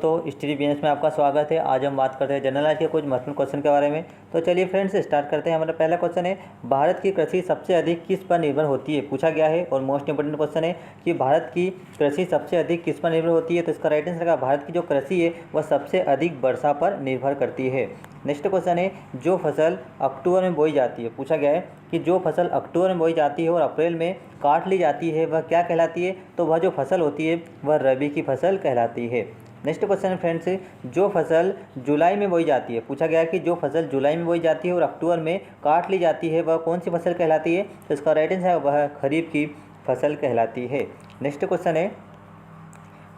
दोस्तों, study business में आपका स्वागत है। आज हम बात करते हैं जनरल नॉलेज के कुछ महत्वपूर्ण क्वेश्चन के बारे में। तो चलिए फ्रेंड्स स्टार्ट करते हैं। हमारा पहला क्वेश्चन है, भारत की कृषि सबसे अधिक किस पर निर्भर होती है, पूछा गया है। और मोस्ट इंपोर्टेंट क्वेश्चन है कि भारत की कृषि सबसे अधिक किस पर निर्भर होती है। तो इसका राइट आंसर है भारत की जो कृषि है वह सबसे अधिक वर्षा पर निर्भर करती है। नेक्स्ट क्वेश्चन है, जो फसल अक्टूबर में बोई जाती है, पूछा गया है कि जो फसल अक्टूबर में बोई जाती है और अप्रैल में काट ली जाती है वह क्या कहलाती है। तो वह जो फसल होती है वह रबी की फसल कहलाती है। नेक्स्ट क्वेश्चन है फ्रेंड्स, जो फसल जुलाई में बोई जाती है, पूछा गया है कि जो फसल जुलाई में बोई जाती है और अक्टूबर में काट ली जाती है वह कौन सी फसल कहलाती है। तो इसका राइट आंसर है वह खरीफ की फसल कहलाती है। नेक्स्ट क्वेश्चन है,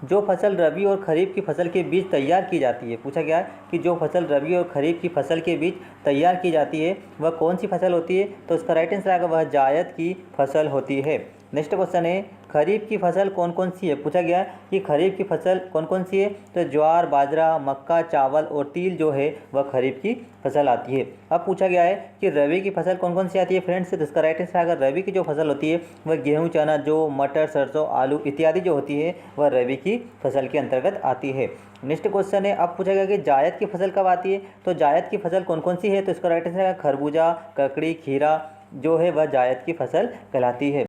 जो फसल रबी और खरीफ की फसल के बीच तैयार की जाती है, पूछा गया है कि जो फसल रबी और खरीफ की फसल के बीच तैयार की जाती है वह कौन सी फसल होती है। तो इसका राइट आंसर आएगा वह जायद की फसल होती है। नेक्स्ट क्वेश्चन है, खरीफ की फसल कौन कौन सी है, पूछा गया है कि खरीफ की फसल कौन कौन सी है। तो ज्वार, बाजरा, मक्का, चावल और तिल जो है वह खरीफ की फसल आती है। अब पूछा गया है कि रबी की फसल कौन कौन सी आती है फ्रेंड्स। तो इसका राइट आंसर अगर रबी की जो फसल होती है वह गेहूँ, चना, जौ, मटर, सरसों, आलू इत्यादि जो होती है वह रबी की फसल के अंतर्गत आती है। नेक्स्ट क्वेश्चन है, अब पूछा गया कि जायद की फसल कब आती है। तो जायद की फसल कौन कौन सी है। तो इसका राइट आंसर है खरबूजा, ककड़ी, खीरा जो है वह जायद की फसल कहलाती है।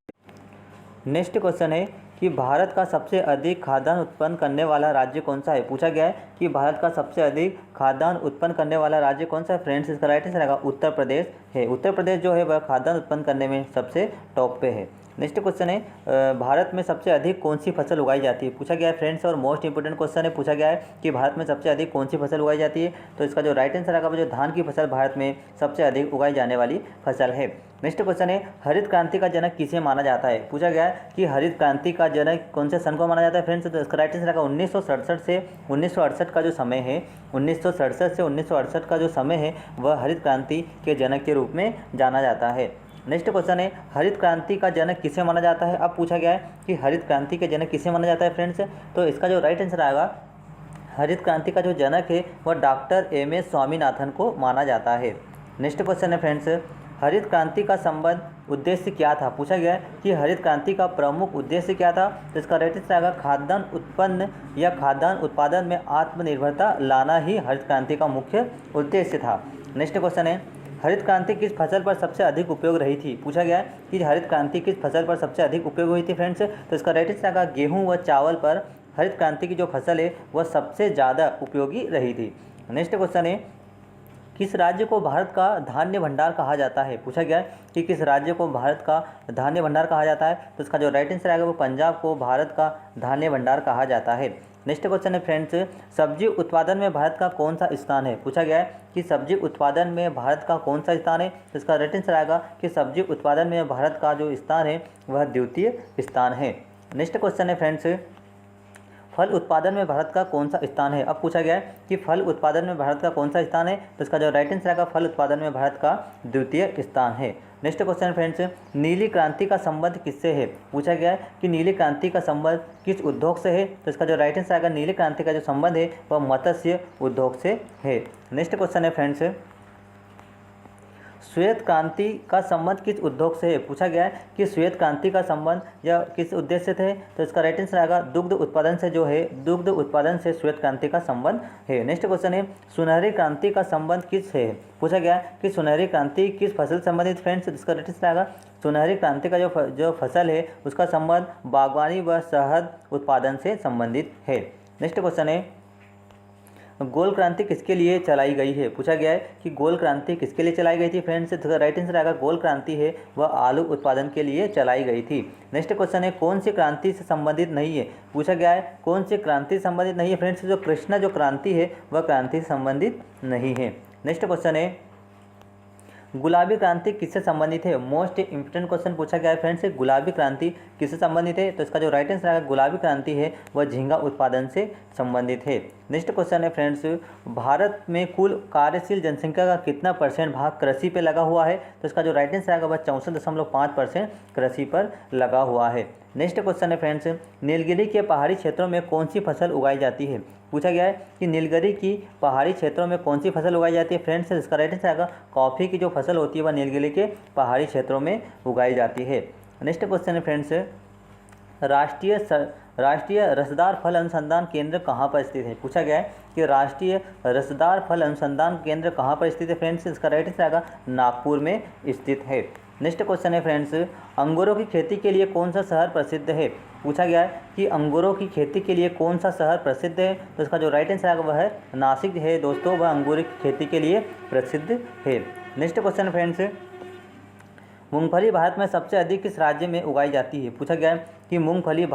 नेक्स्ट क्वेश्चन है कि भारत का सबसे अधिक खाद्यान्न उत्पन्न करने वाला राज्य कौन सा है, पूछा गया है कि भारत का सबसे अधिक खाद्यान्न उत्पन्न करने वाला राज्य कौन सा है फ्रेंड्स। इसका राइट आंसर आएगा उत्तर प्रदेश है। उत्तर प्रदेश जो है वह खाद्यान्न उत्पन्न करने में सबसे टॉप पे है। नेक्स्ट क्वेश्चन है, भारत में सबसे अधिक कौन सी फसल उगाई जाती है, पूछा गया है फ्रेंड्स। और मोस्ट इंपोर्टेंट क्वेश्चन है, पूछा गया है कि भारत में सबसे अधिक कौन सी फसल उगाई जाती है। तो इसका जो राइट आंसर आएगा वो जो धान की फसल भारत में सबसे अधिक उगाई जाने वाली फसल है। नेक्स्ट क्वेश्चन है, हरित क्रांति का जनक किसे माना जाता है, पूछा गया है कि हरित क्रांति का जनक कौन से सन को माना जाता है फ्रेंड्स। तो इसका राइट आंसर आएगा 1967 से 1968 का जो समय है, 1967 से 1968 का जो समय है वह हरित क्रांति के जनक के रूप में जाना जाता है। नेक्स्ट क्वेश्चन है, हरित क्रांति का जनक किसे माना जाता है। अब पूछा गया है कि हरित क्रांति के जनक किसे माना जाता है फ्रेंड्स। तो इसका जो राइट आंसर आएगा हरित क्रांति का जो जनक है वह डॉक्टर एम एस स्वामीनाथन को माना जाता है। नेक्स्ट क्वेश्चन है फ्रेंड्स, हरित क्रांति का संबंध उद्देश्य क्या था, पूछा गया है कि हरित क्रांति का प्रमुख उद्देश्य क्या था। तो इसका राइट आंसर आएगा खाद्यान्न उत्पन्न या खाद्यान्न उत्पादन में आत्मनिर्भरता लाना ही हरित क्रांति का मुख्य उद्देश्य था। नेक्स्ट क्वेश्चन है, हरित क्रांति किस फसल पर सबसे अधिक उपयोग रही थी, पूछा गया है कि हरित क्रांति किस फसल पर सबसे अधिक उपयोग हुई थी फ्रेंड्स। तो इसका राइट आंसर आएगा गेहूँ व चावल पर हरित क्रांति की जो फसल है वह सबसे ज़्यादा उपयोगी रही थी। नेक्स्ट क्वेश्चन है, किस राज्य को भारत का धान्य भंडार कहा जाता है, पूछा गया है कि किस राज्य को भारत का धान्य भंडार कहा जाता है। तो इसका जो राइट आंसर आएगा वो पंजाब को भारत का धान्य भंडार कहा जाता है। नेक्स्ट क्वेश्चन है फ्रेंड्स, सब्जी उत्पादन में भारत का कौन सा स्थान है, पूछा गया है कि सब्जी उत्पादन में भारत का कौन सा स्थान है। तो इसका राइट आंसर आएगा कि सब्जी उत्पादन में भारत का जो स्थान है वह द्वितीय स्थान है। नेक्स्ट क्वेश्चन है फ्रेंड्स, फल उत्पादन में भारत का कौन सा स्थान है। अब पूछा गया है कि फल उत्पादन में भारत का कौन सा स्थान है। तो इसका जो राइट आंसर आएगा फल उत्पादन में भारत का द्वितीय स्थान है। नेक्स्ट क्वेश्चन फ्रेंड्स, नीली क्रांति का संबंध किससे है, पूछा गया है कि नीली क्रांति का संबंध किस उद्योग से है। तो इसका जो राइट आंसर आएगा नीली क्रांति का जो संबंध है वह मत्स्य उद्योग से है। नेक्स्ट क्वेश्चन है फ्रेंड्स, श्वेत क्रांति का संबंध किस उद्योग से है, पूछा गया है कि श्वेत क्रांति का संबंध या किस उद्देश्य से है। तो इसका राइट आंसर आएगा दुग्ध उत्पादन से जो है दुग्ध उत्पादन से श्वेत क्रांति का संबंध है। नेक्स्ट क्वेश्चन है, सुनहरी क्रांति का संबंध किस है, पूछा गया है कि सुनहरी क्रांति किस फसल संबंधित फ्रेंड्स। इसका राइट आंसर आएगा सुनहरी क्रांति का जो फसल है उसका संबंध बागवानी व शहद उत्पादन से संबंधित है। नेक्स्ट क्वेश्चन है, गोल क्रांति किसके लिए चलाई गई है, पूछा गया है कि गोल क्रांति किसके लिए चलाई गई थी फ्रेंड्स। तो राइट आंसर आएगा गोल क्रांति है वह आलू उत्पादन के लिए चलाई गई थी। नेक्स्ट क्वेश्चन है, कौन सी क्रांति से संबंधित नहीं है, पूछा गया है कौन सी क्रांति से संबंधित नहीं है फ्रेंड्स। जो कृष्णा जो क्रांति है वह क्रांति से संबंधित नहीं है। नेक्स्ट क्वेश्चन है, गुलाबी क्रांति किससे संबंधित है। मोस्ट इंपोर्टेंट क्वेश्चन पूछा गया है फ्रेंड्स, गुलाबी क्रांति किससे संबंधित है। तो इसका जो राइट आंसर है गुलाबी क्रांति है वह झींगा उत्पादन से संबंधित है। नेक्स्ट क्वेश्चन है फ्रेंड्स, भारत में कुल कार्यशील जनसंख्या का कितना % भाग कृषि पे लगा हुआ है। तो इसका जो राइट आंसर आएगा वह 64.5% कृषि पर लगा हुआ है। नेक्स्ट क्वेश्चन है फ्रेंड्स, नीलगिरी के पहाड़ी क्षेत्रों में कौन सी फसल उगाई जाती है, पूछा गया है कि नीलगिरी की पहाड़ी क्षेत्रों में कौन सी फसल उगाई जाती है फ्रेंड्स। इसका राइट आंसर आएगा कॉफ़ी की जो फसल होती है वह नीलगिरी के पहाड़ी क्षेत्रों में उगाई जाती है। नेक्स्ट क्वेश्चन है फ्रेंड्स, राष्ट्रीय रसदार फल अनुसंधान केंद्र कहाँ पर स्थित है? पूछा गया है कि राष्ट्रीय रसदार फल अनुसंधान केंद्र कहाँ पर स्थित है फ्रेंड्स? इसका राइट आंसर आएगा नागपुर में स्थित है। नेक्स्ट क्वेश्चन है फ्रेंड्स, अंगूरों की खेती के लिए कौन सा शहर प्रसिद्ध है? पूछा गया है कि अंगूरों की खेती के लिए कौन सा शहर प्रसिद्ध है? तो इसका जो राइट आंसर आएगा वह है नासिक है दोस्तों, वह अंगूर की खेती के लिए प्रसिद्ध है। नेक्स्ट क्वेश्चन फ्रेंड्स, मूंगफली भारत में सबसे अधिक किस राज्य में उगाई जाती है? पूछा गया है कि मूंगफली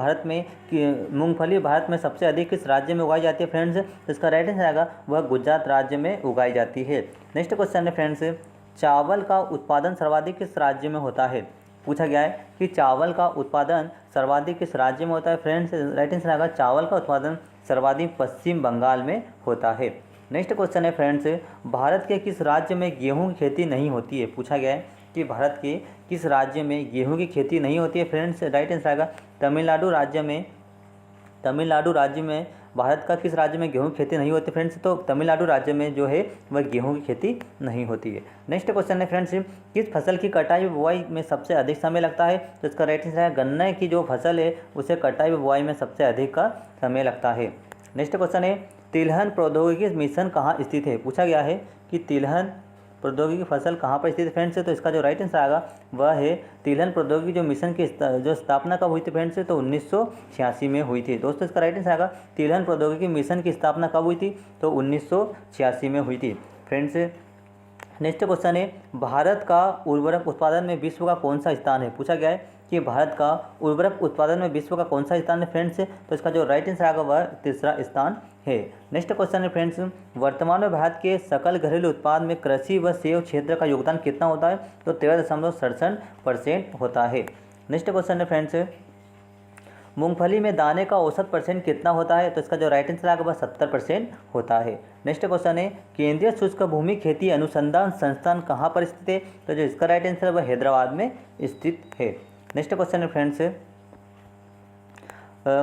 भारत में सबसे अधिक किस राज्य में उगाई जाती है फ्रेंड्स? तो इसका राइट आंसर आएगा वह गुजरात राज्य में उगाई जाती है। नेक्स्ट क्वेश्चन है फ्रेंड्स, चावल का उत्पादन सर्वाधिक किस राज्य में होता है? पूछा गया है कि चावल का उत्पादन सर्वाधिक किस राज्य में होता है फ्रेंड्स? राइट आंसर आएगा चावल का उत्पादन सर्वाधिक पश्चिम बंगाल में होता है। नेक्स्ट क्वेश्चन है फ्रेंड्स, भारत के किस राज्य में गेहूं की खेती नहीं होती है? पूछा गया है कि भारत के किस राज्य में गेहूं की खेती नहीं होती है फ्रेंड्स? राइट आंसर आएगा तमिलनाडु राज्य में भारत का किस राज्य में गेहूं की खेती नहीं होती फ्रेंड्स? तो तमिलनाडु राज्य में जो है वह गेहूं की खेती नहीं होती है। नेक्स्ट क्वेश्चन है फ्रेंड्स, किस फसल की कटाई व बुआई में सबसे अधिक समय लगता है? तो इसका राइट आंसर है गन्ने की जो फसल है उसे कटाई व बुआई में सबसे अधिक का समय लगता है। नेक्स्ट क्वेश्चन है, तिलहन प्रौद्योगिकी मिशन कहाँ स्थित है? पूछा गया है कि तिलहन प्रौद्योगिकी फसल कहाँ पर स्थित है फ्रेंड्स? तो इसका जो राइट आंसर आएगा वह है तिलहन प्रौद्योगिकी जो मिशन की जो स्थापना कब हुई थी फ्रेंड्स? तो 1986 में हुई थी। दोस्तों इसका राइट आंसर आएगा तिलहन प्रौद्योगिकी मिशन की स्थापना कब हुई थी? तो 1986 में हुई थी फ्रेंड्स। नेक्स्ट क्वेश्चन है, भारत का उर्वरक उत्पादन में विश्व का कौन सा स्थान है? पूछा गया है कि भारत का उर्वरक उत्पादन में विश्व का कौन सा स्थान है फ्रेंड्स? तो इसका जो राइट आंसर आएगा वह तीसरा स्थान है। नेक्स्ट क्वेश्चन है फ्रेंड्स, वर्तमान में भारत के सकल घरेलू उत्पाद में कृषि व सेव क्षेत्र का योगदान कितना होता है? तो 13.67% होता है। नेक्स्ट क्वेश्चन है फ्रेंड्स, मूंगफली में दाने का औसत परसेंट कितना होता है? तो इसका जो राइट आंसर आएगा वह 70% होता है। नेक्स्ट क्वेश्चन है, केंद्रीय शुष्क भूमि खेती अनुसंधान संस्थान कहाँ पर स्थित है? तो जो इसका राइट आंसर है वह हैदराबाद में स्थित है। नेक्स्ट क्वेश्चन है फ्रेंड्स,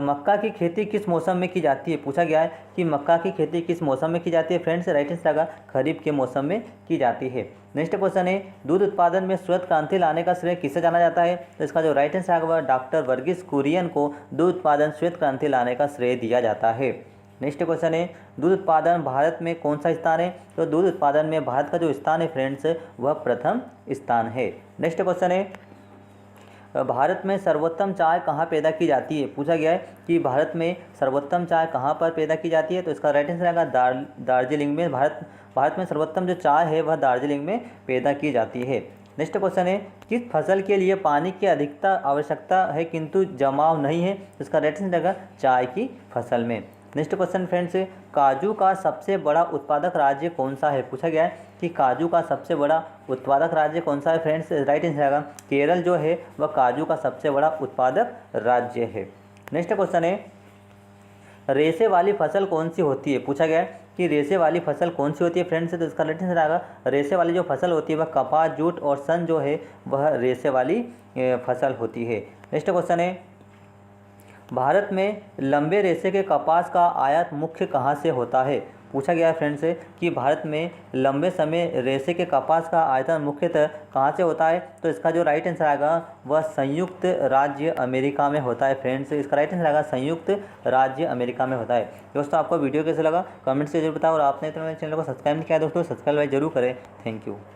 मक्का की खेती किस मौसम में की जाती है? पूछा गया है कि मक्का की खेती किस मौसम में की जाती है फ्रेंड्स? राइट आंसर आएगा खरीफ के मौसम में की जाती है। नेक्स्ट क्वेश्चन है, दूध उत्पादन में श्वेत क्रांति लाने का श्रेय किसे जाना जाता है? तो इसका जो राइट आंसर आएगा डॉक्टर वर्गीस कुरियन को दूध उत्पादन श्वेत क्रांति लाने का श्रेय दिया जाता है। नेक्स्ट क्वेश्चन है, दूध उत्पादन भारत में कौन सा स्थान है? तो दूध उत्पादन में भारत का जो स्थान है फ्रेंड्स वह प्रथम स्थान है। नेक्स्ट क्वेश्चन है, भारत में सर्वोत्तम चाय कहाँ पैदा की जाती है? पूछा गया है कि भारत में सर्वोत्तम चाय कहाँ पर पैदा की जाती है? तो इसका राइट आंसर आएगा दार्जिलिंग में। भारत में सर्वोत्तम जो चाय है वह दार्जिलिंग में पैदा की जाती है। नेक्स्ट क्वेश्चन है, किस फसल के लिए पानी की अधिकता आवश्यकता है किंतु जमाव नहीं है? तो इसका राइट आंसर आएगा चाय की फसल में। नेक्स्ट क्वेश्चन फ्रेंड्स, काजू का सबसे बड़ा उत्पादक राज्य कौन सा है? पूछा गया है कि काजू का सबसे बड़ा उत्पादक राज्य कौन सा है फ्रेंड्स? राइट आंसर आएगा केरल जो है वह काजू का सबसे बड़ा उत्पादक राज्य है। नेक्स्ट क्वेश्चन है, रेशे वाली फसल कौन सी होती है? पूछा गया है कि रेशे वाली फसल कौन सी होती है फ्रेंड्स? तो इसका राइट आंसर आएगा रेशे वाली जो फसल होती है वह कपास, जूट और सन जो है वह रेशे वाली फसल होती है। नेक्स्ट क्वेश्चन है, भारत में लंबे रेशे के कपास का आयात मुख्य कहाँ से होता है? पूछा गया है फ्रेंड्स कि भारत में लंबे समय रेशे के कपास का आयात मुख्यतः कहाँ से होता है? तो इसका जो राइट आंसर आएगा वह संयुक्त राज्य अमेरिका में होता है फ्रेंड्स। इसका राइट आंसर आएगा संयुक्त राज्य अमेरिका में होता है। दोस्तों आपको वीडियो कैसे लगा कमेंट से जरूर बताओ, और आपने तो मेरे चैनल को सब्सक्राइब नहीं किया दोस्तों सब्सक्राइब जरूर करें। Thank you.